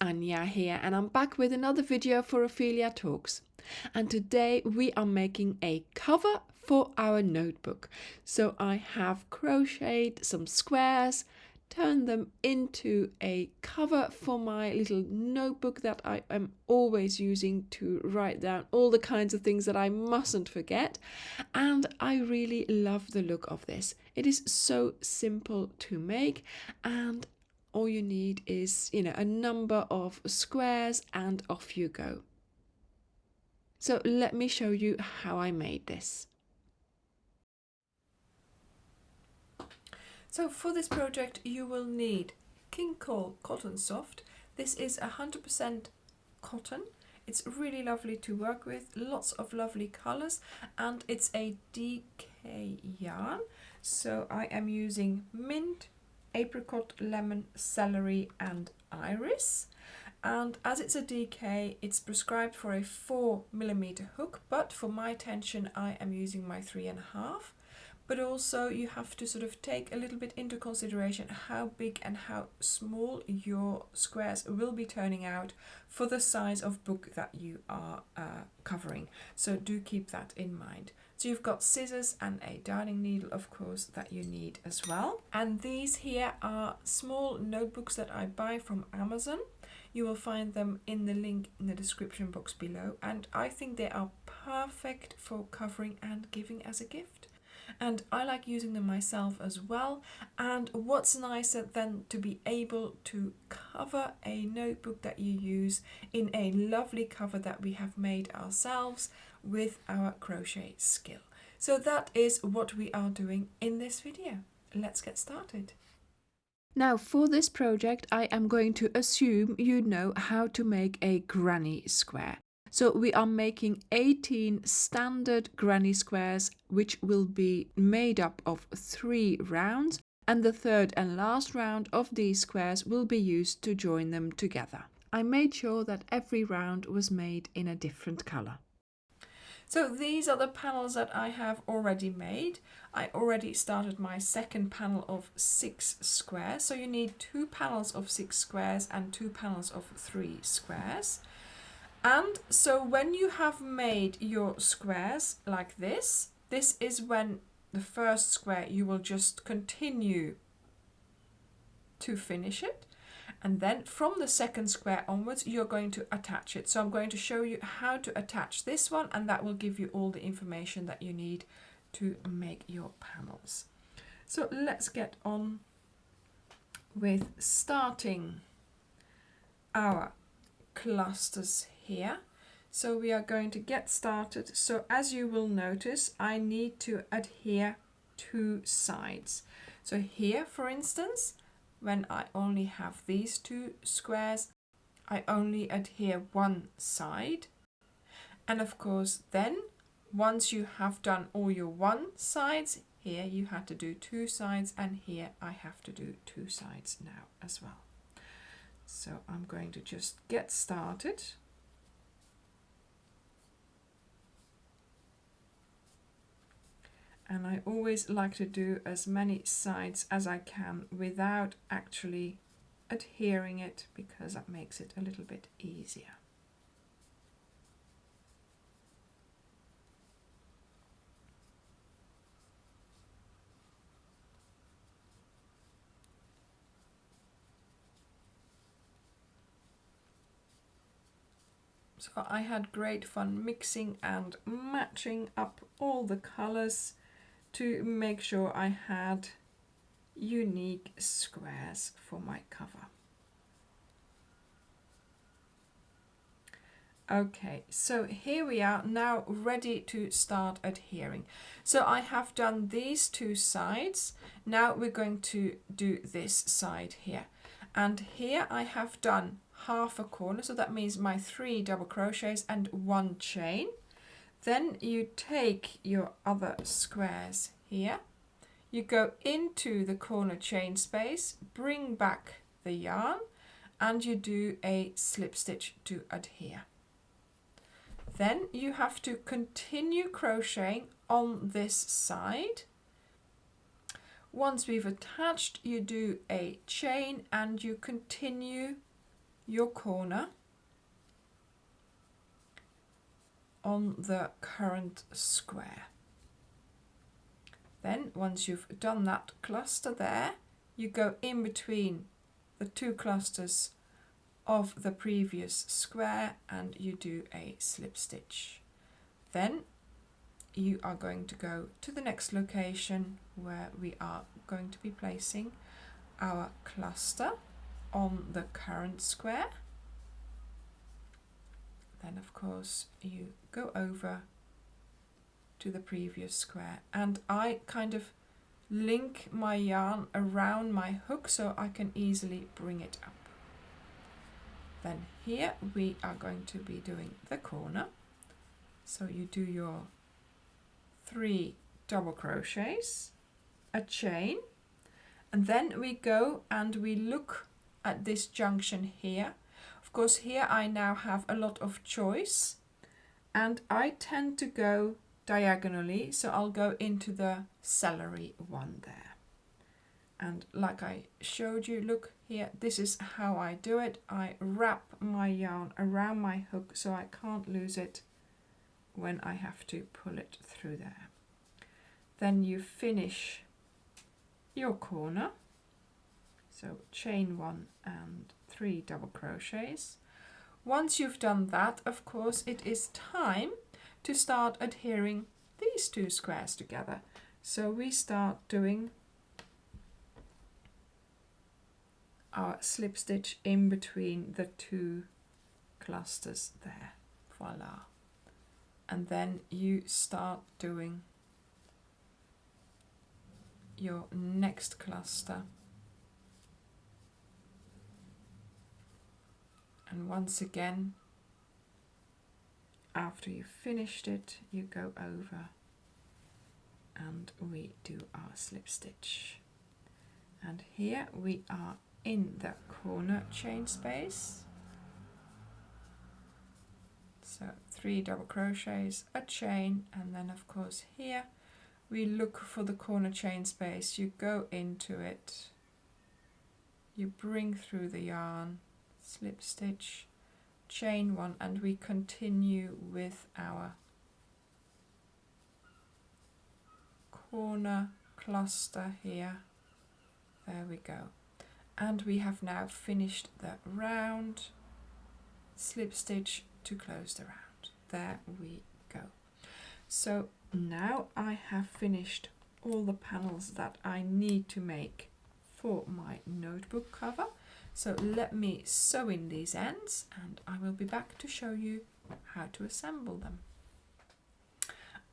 Anya here, and I'm back with another video for Ophelia Talks. And today we are making a cover for our notebook. So I have crocheted some squares, turned them into a cover for my little notebook that I am always using to write down all the kinds of things that I mustn't forget. And I really love the look of this. It is so simple to make, and all you need is, a number of squares and off you go. So let me show you how I made this. So for this project you will need King Cole Cotton Soft. This is 100% cotton. It's really lovely to work with, lots of lovely colors, and it's a DK yarn. So I am using mint, apricot, lemon, celery and iris. And as it's a DK, it's prescribed for a 4mm hook, but for my tension I am using my 3.5. But also you have to sort of take a little bit into consideration how big and how small your squares will be turning out for the size of book that you are covering. So do keep that in mind. So you've got scissors and a darning needle, of course, that you need as well. And these here are small notebooks that I buy from Amazon. You will find them in the link in the description box below. And I think they are perfect for covering and giving as a gift. And I like using them myself as well. And what's nicer than to be able to cover a notebook that you use in a lovely cover that we have made ourselves with our crochet skill. So that is what we are doing in this video. Let's get started. Now for this project I am going to assume you know how to make a granny square. So we are making 18 standard granny squares, which will be made up of 3 rounds, and the third and last round of these squares will be used to join them together. I made sure that every round was made in a different color. So these are the panels that I have already made. I already started my second panel of 6 squares. So you need 2 panels of 6 squares and 2 panels of 3 squares. And so when you have made your squares like this is when the first square you will just continue to finish it. And then from the second square onwards, you're going to attach it. So I'm going to show you how to attach this one, and that will give you all the information that you need to make your panels. So let's get on with starting our clusters here. So we are going to get started. So as you will notice, I need to adhere 2 sides. So here, for instance, when I only have these 2 squares, I only adhere 1 side. And of course then, once you have done all your 1 sides, here you have to do 2 sides, and here I have to do 2 sides now as well. So I'm going to just get started. And I always like to do as many sides as I can without actually adhering it, because that makes it a little bit easier. So I had great fun mixing and matching up all the colors to make sure I had unique squares for my cover. Okay, so here we are now ready to start adhering. So I have done these 2 sides. Now we're going to do this side here. And here I have done half a corner, so that means my 3 double crochets and 1 chain. Then you take your other squares here, you go into the corner chain space, bring back the yarn, and you do a slip stitch to adhere. Then you have to continue crocheting on this side. Once we've attached, you do a chain and you continue your corner on the current square. Then once you've done that cluster there, you go in between the two clusters of the previous square and you do a slip stitch. Then you are going to go to the next location where we are going to be placing our cluster on the current square. Then of course you go over to the previous square, and I kind of link my yarn around my hook so I can easily bring it up. Then here we are going to be doing the corner, so you do your 3 double crochets, a chain, and then we go and we look at this junction here. Of course here I now have a lot of choice, and I tend to go diagonally, so I'll go into the celery one there. And like I showed you, look here, this is how I do it. I wrap my yarn around my hook so I can't lose it when I have to pull it through there. Then you finish your corner, so chain 1 and 3 double crochets. Once you've done that, of course it is time to start adhering these 2 squares together. So we start doing our slip stitch in between the 2 clusters there. Voila. And then you start doing your next cluster. And once again, after you've finished it, you go over and we do our slip stitch. And here we are in the corner chain space. So 3 double crochets, a chain, and then of course here we look for the corner chain space. You go into it, you bring through the yarn, slip stitch, chain 1, and we continue with our corner cluster here. There we go. And we have now finished the round, slip stitch to close the round. There we go. So now I have finished all the panels that I need to make for my notebook cover. So let me sew in these ends and I will be back to show you how to assemble them.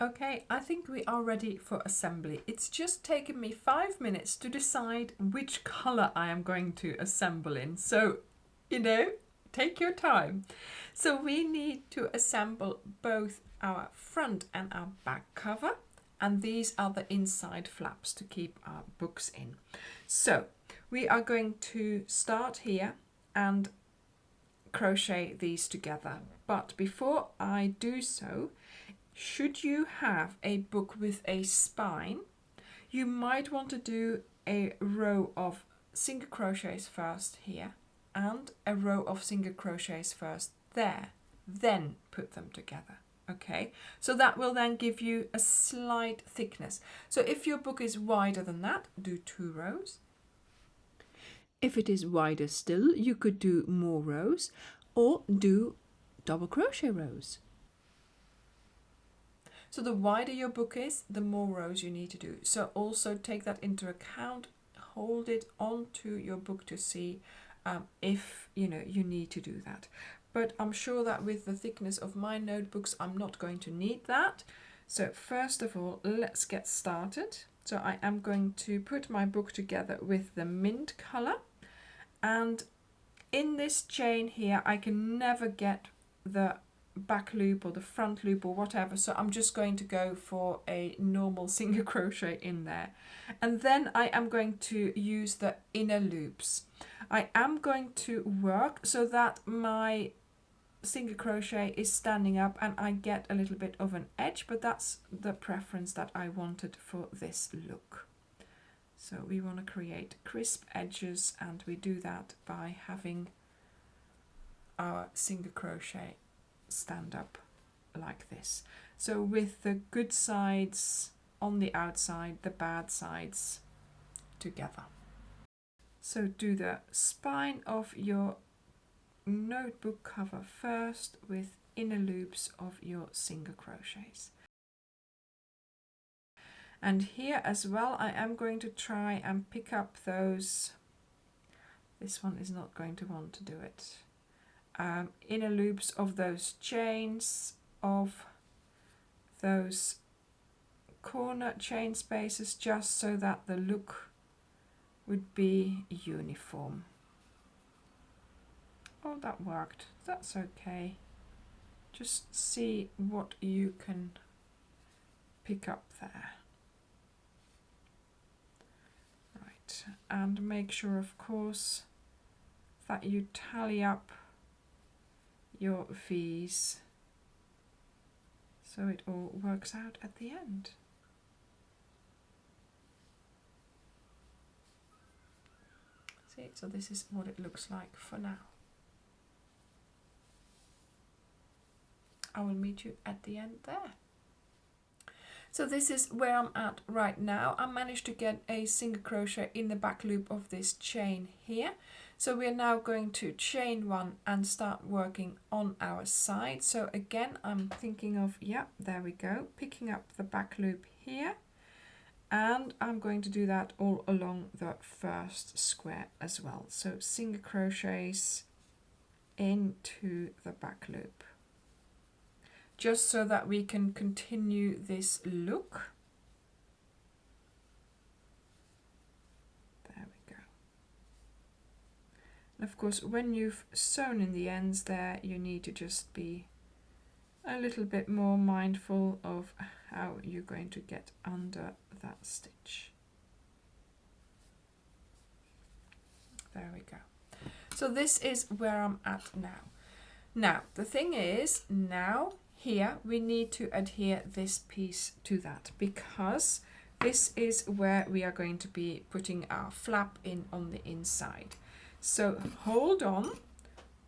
Okay, I think we are ready for assembly. It's just taken me 5 minutes to decide which color I am going to assemble in. So, you know, take your time. So we need to assemble both our front and our back cover, and these are the inside flaps to keep our books in. So we are going to start here and crochet these together. But before I do so, should you have a book with a spine, you might want to do a row of single crochets first here and a row of single crochets first there, then put them together. Okay, so that will then give you a slight thickness. So if your book is wider than that, do 2 rows. If it is wider still, you could do more rows or do double crochet rows. So the wider your book is, the more rows you need to do. So also take that into account, hold it onto your book to see if you need to do that. But I'm sure that with the thickness of my notebooks, I'm not going to need that. So first of all, let's get started. So I am going to put my book together with the mint color. And in this chain here, I can never get the back loop or the front loop or whatever, so I'm just going to go for a normal single crochet in there, and then I am going to use the inner loops. I am going to work so that my single crochet is standing up and I get a little bit of an edge, but that's the preference that I wanted for this look. So we want to create crisp edges, and we do that by having our single crochet stand up like this. So with the good sides on the outside, the bad sides together. So do the spine of your notebook cover first with inner loops of your single crochets. And here as well I am going to try and pick up those, this one is not going to want to do it, inner loops of those chains, of those corner chain spaces, just so that the look would be uniform. Oh, that worked. That's okay. Just see what you can pick up there. Right, and make sure, of course, that you tally up your V's so it all works out at the end. See, so this is what it looks like for now. I will meet you at the end there. So this is where I'm at right now. I managed to get a single crochet in the back loop of this chain here. So we are now going to chain one and start working on our side. So again, I'm thinking of, yeah, there we go, picking up the back loop here. And I'm going to do that all along the first square as well. So single crochets into the back loop, just so that we can continue this look. There we go. And of course, when you've sewn in the ends there, you need to just be a little bit more mindful of how you're going to get under that stitch. There we go. So this is where I'm at now. Now, the thing is, now here we need to adhere this piece to that, because this is where we are going to be putting our flap in on the inside. So hold on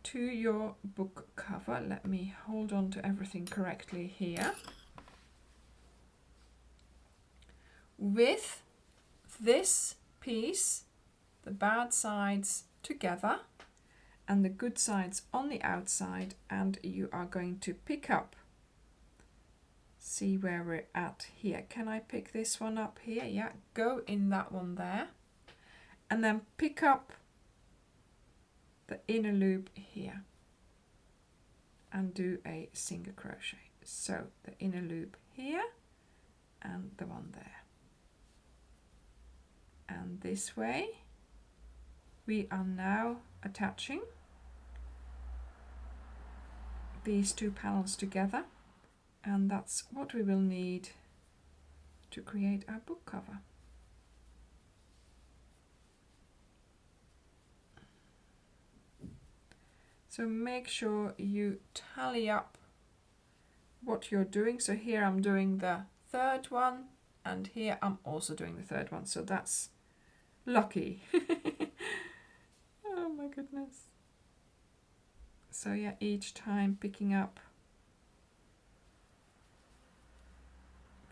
to your book cover. Let me hold on to everything correctly here. With this piece, the bad sides together and the good sides on the outside, and you are going to pick up, see where we're at here. Can I pick this one up here? Yeah, go in that one there, and then pick up the inner loop here and do a single crochet. So the inner loop here and the one there. And this way we are now attaching these two panels together, and that's what we will need to create our book cover. So make sure you tally up what you're doing. So here I'm doing the third one, and here I'm also doing the third one. So that's lucky. Oh my goodness. So yeah, each time picking up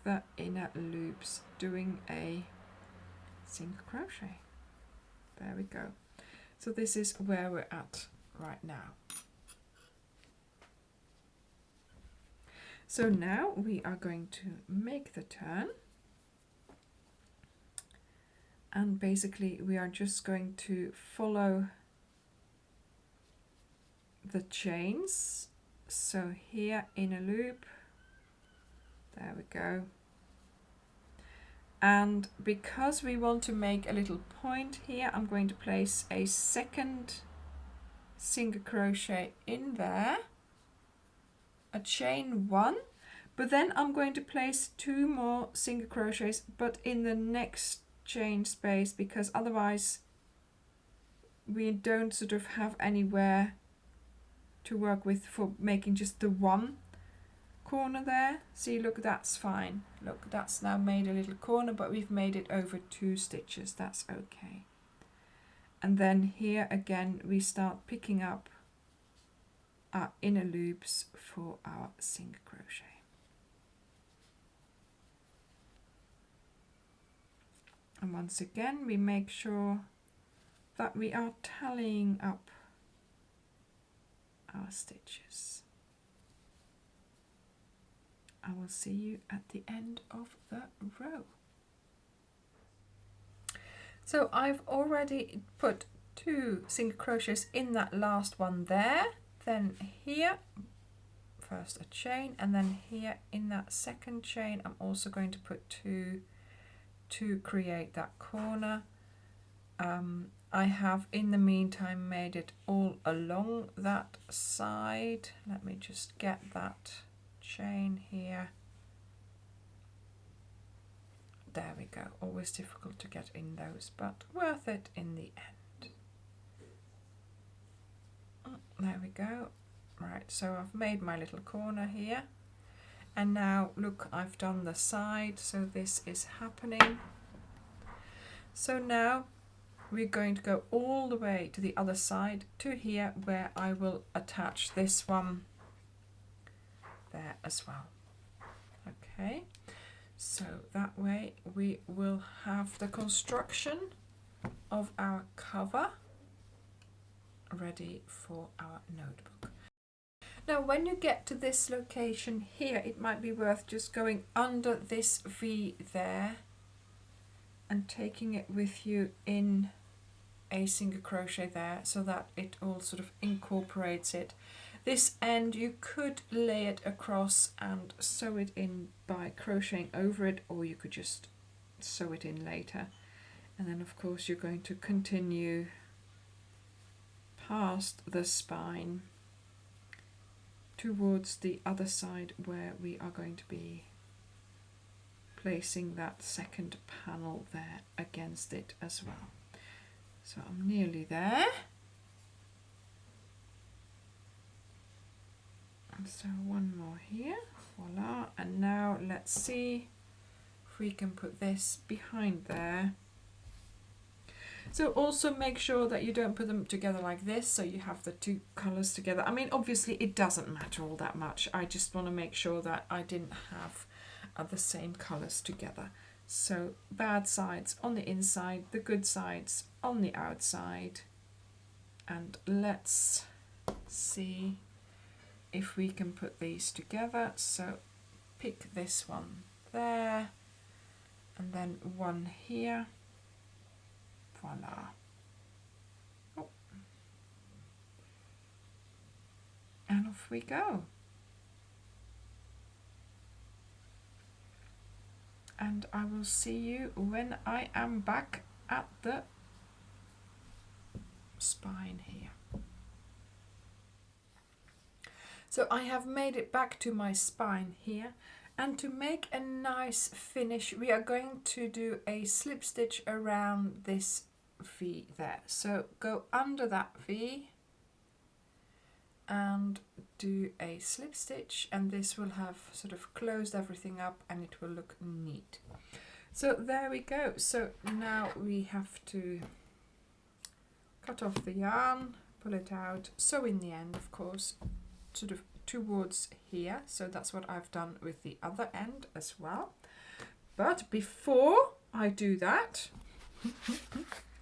the inner loops, doing a single crochet. There we go. So this is where we're at right now. So now we are going to make the turn, and basically we are just going to follow the chains. So here in a loop, there we go. And because we want to make a little point here, I'm going to place a second single crochet in there, a chain one, but then I'm going to place two more single crochets, but in the next chain space, because otherwise we don't sort of have anywhere to work with for making just the one corner there. See, look, that's fine. Look, that's now made a little corner, but we've made it over 2 stitches. That's okay. And then here again we start picking up our inner loops for our single crochet. And once again, we make sure that we are tallying up our stitches. I will see you at the end of the row. So I've already put 2 single crochets in that last one there, then here, first a chain, and then here in that second chain I'm also going to put 2 to create that corner. I have in the meantime made it all along that side. Let me just get that chain here. There we go. Always difficult to get in those, but worth it in the end. There we go. Right, so I've made my little corner here, and now look, I've done the side, so this is happening. So now we're going to go all the way to the other side, to here, where I will attach this one there as well. Okay, so that way we will have the construction of our cover ready for our notebook. Now when you get to this location here, it might be worth just going under this V there and taking it with you in a single crochet there, so that it all sort of incorporates it. This end you could lay it across and sew it in by crocheting over it, or you could just sew it in later. And then of course you're going to continue past the spine towards the other side, where we are going to be placing that second panel there against it as well. So I'm nearly there. And so one more here, voila. And now let's see if we can put this behind there. So also make sure that you don't put them together like this, so you have the 2 colours together. I mean, obviously it doesn't matter all that much. I just want to make sure that I didn't have the same colours together. So bad sides on the inside, the good sides on the outside. And let's see if we can put these together. So pick this one there, and then one here. Voila. Oh. And off we go. And I will see you when I am back at the spine here. So I have made it back to my spine here, and to make a nice finish we are going to do a slip stitch around this V there. So go under that V and do a slip stitch, and this will have sort of closed everything up and it will look neat. So there we go. So now we have to cut off the yarn, pull it out, sew in the end, of course, sort of towards here. So that's what I've done with the other end as well. But before I do that,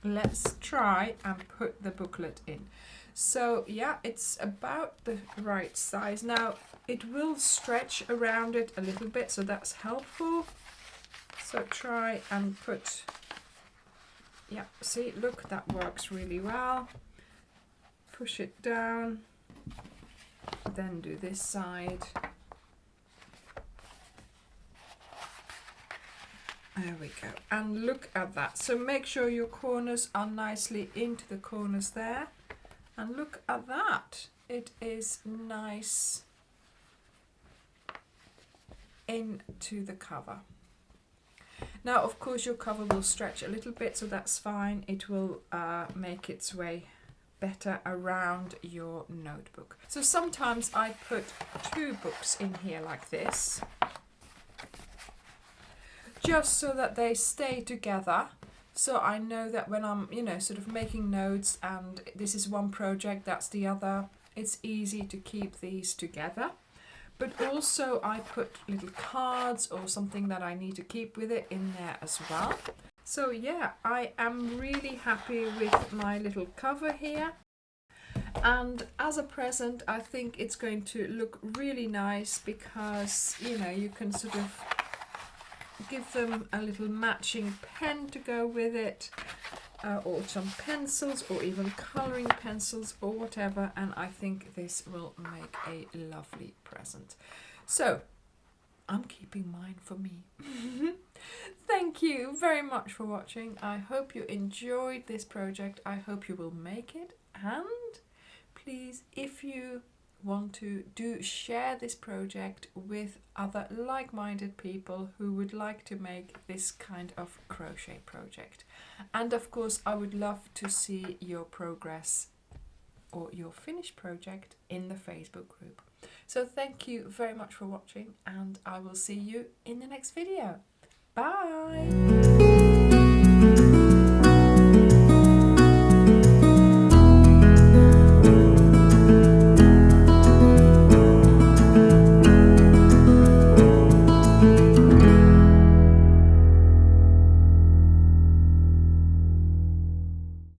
let's try and put the booklet in. So yeah, it's about the right size. Now it will stretch around it a little bit, so that's helpful. So try and put, yeah, see, look, that works really well. Push it down, then do this side. There we go, and look at that. So make sure your corners are nicely into the corners there, and look at that, it is nice into the cover. Now of course your cover will stretch a little bit, so that's fine. It will make its way better around your notebook. So sometimes I put 2 books in here like this, just so that they stay together. So I know that when I'm, you know, sort of making notes, and this is one project, that's the other, It's easy to keep these together. But also I put little cards or something that I need to keep with it in there as well. So yeah, I am really happy with my little cover here. And as a present, I think it's going to look really nice because, you know, you can sort of give them a little matching pen to go with it, or some pencils, or even colouring pencils or whatever, and I think this will make a lovely present. So I'm keeping mine for me. Thank you very much for watching. I hope you enjoyed this project. I hope you will make it, and please, if you want to, do share this project with other like-minded people who would like to make this kind of crochet project. And of course, I would love to see your progress or your finished project in the Facebook group. So thank you very much for watching, and I will see you in the next video. Bye!